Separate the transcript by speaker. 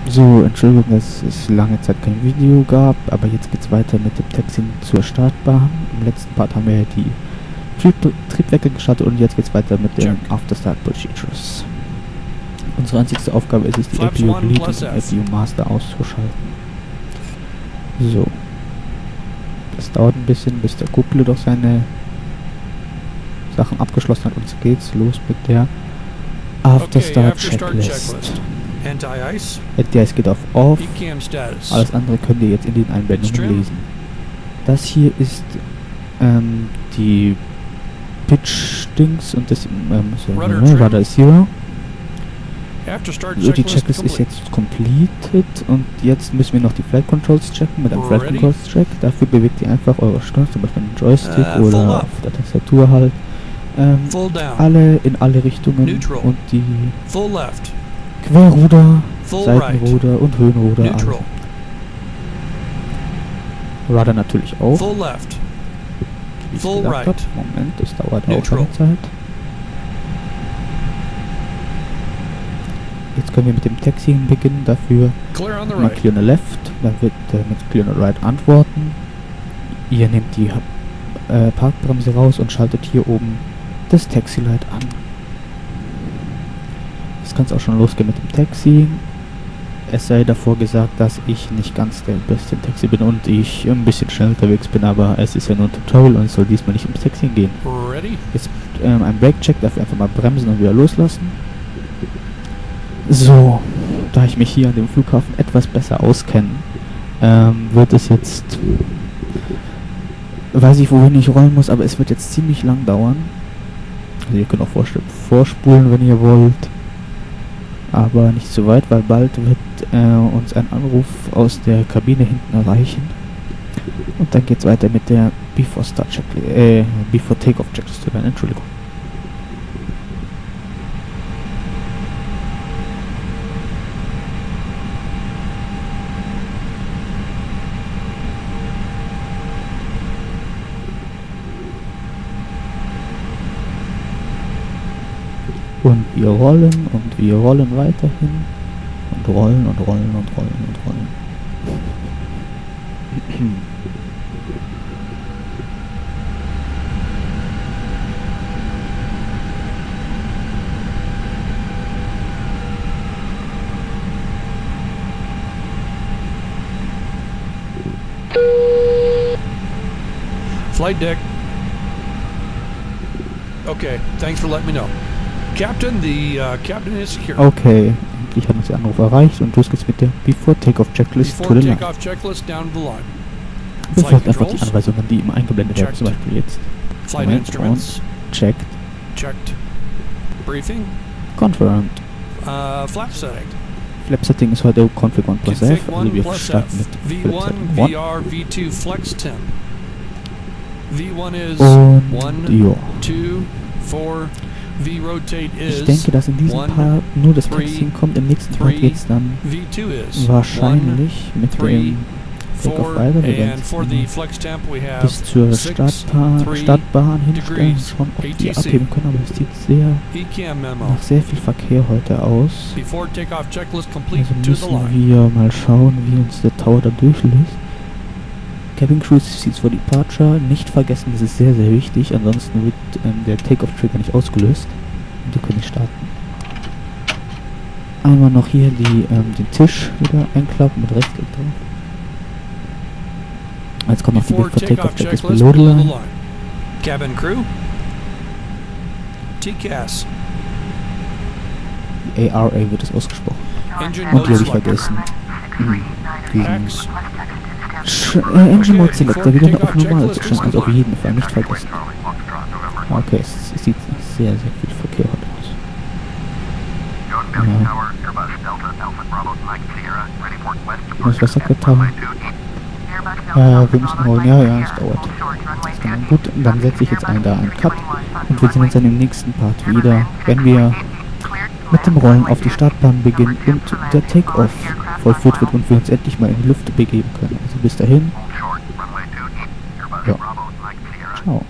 Speaker 1: So, Entschuldigung, dass es lange Zeit kein Video gab, aber jetzt geht's weiter mit dem Taxi zur Startbahn. Im letzten Part haben wir ja die Triebwerke gestartet und jetzt geht's weiter mit den Afterstart Procedures. Unsere einzigste Aufgabe ist es, die APU Lead und den APU Master auszuschalten. So. Das dauert ein bisschen, bis der Co-Pilot auch seine Sachen abgeschlossen hat. Und jetzt geht's los mit der Afterstart Checklist. Anti-Ice geht auf Off. Alles andere könnt ihr jetzt in den Einblendungen lesen. Das hier ist die Pitch-Dings und das Radar Zero. So, die Checklist ist jetzt completed und jetzt müssen wir noch die Flight Controls checken mit einem Flight Controls Check. Dafür bewegt ihr einfach eure Steuerung, zum Beispiel den Joystick oder auf der Tastatur halt. Alle in alle Richtungen und die Querruder, Seitenruder und Höhenruder alle. Radar natürlich auch. Wie ich gesagt habe. Moment, das dauert auch eine Zeit. Jetzt können wir mit dem Taxiing beginnen. Dafür mal Clear on the Left, dann wird mit Clear on the Right antworten. Ihr nehmt die Parkbremse raus und schaltet hier oben das Taxi-Light an. Jetzt kann es auch schon losgehen mit dem Taxi. Es sei davor gesagt, dass ich nicht ganz der beste Taxi bin und ich ein bisschen schnell unterwegs bin, aber es ist ja nur ein Tutorial und es soll diesmal nicht ums Taxi gehen. Jetzt ein Brake-Check, dafür einfach mal bremsen und wieder loslassen. So, da ich mich hier an dem Flughafen etwas besser auskenne, wird es jetzt, weiß ich wohin ich rollen muss, aber es wird jetzt ziemlich lang dauern. Also ihr könnt auch vorspulen, wenn ihr wollt, aber nicht zu weit, weil bald wird uns ein Anruf aus der Kabine hinten erreichen. Und dann geht's weiter mit der Before Takeoff Checklist. Entschuldigung. Und wir rollen weiterhin und rollen und rollen und rollen und rollen.
Speaker 2: Flight deck. Okay, thanks for letting me know. Captain, the captain is secure.
Speaker 1: Okay, endlich hat uns der Anruf erreicht und los geht's mit der Before Takeoff Checklist to the line. Befolgt einfach die Anweisungen, die ihm eingeblendet werden, zum Beispiel jetzt.
Speaker 2: Flight instruments.
Speaker 1: Checked.
Speaker 2: Briefing.
Speaker 1: Confirmed.
Speaker 2: Flap setting.
Speaker 1: Flap Setting ist heute Config 1+F, also wir starten mit
Speaker 2: V1
Speaker 1: Setting 1.
Speaker 2: VR V2 Flex Temp. V1 is
Speaker 1: und
Speaker 2: 1,
Speaker 1: ja.
Speaker 2: 2, 4.
Speaker 1: Ich denke, dass in diesem Part nur das Taxiing kommt. Im nächsten Part geht es dann wahrscheinlich mit dem Takeoff weiter. Wir werden bis zur Startbahn hinstellen, schauen, ob wir abheben können, aber es sieht nach sehr viel Verkehr heute aus. Also müssen wir mal schauen, wie uns der Tower da durchlässt. Cabin Crew Seats for Departure, nicht vergessen, das ist sehr, sehr wichtig, ansonsten wird der Takeoff-Trigger nicht ausgelöst und die können nicht starten. Einmal noch hier den Tisch wieder einklappen mit Rechtsklick drauf. Jetzt kommt noch die Before Takeoff Checklist below the line.
Speaker 2: Cabin Crew. TCAS.
Speaker 1: Die ARA wird es ausgesprochen. Und die habe ich vergessen. Engine Mode Selector wieder auf normal zu stellen, also auf jeden Fall nicht vergessen. Okay, es sieht sehr, sehr viel Verkehr heute aus. Was sagt der Tower? Wir müssen rollen, ja, es dauert. Gut, dann setze ich jetzt da einen Cut und wir sehen uns dann im nächsten Part wieder, wenn wir mit dem Rollen auf die Startbahn beginnen und der Take-Off vollführt wird und wir uns endlich mal in die Luft begeben können. Also bis dahin. Ja. Ciao.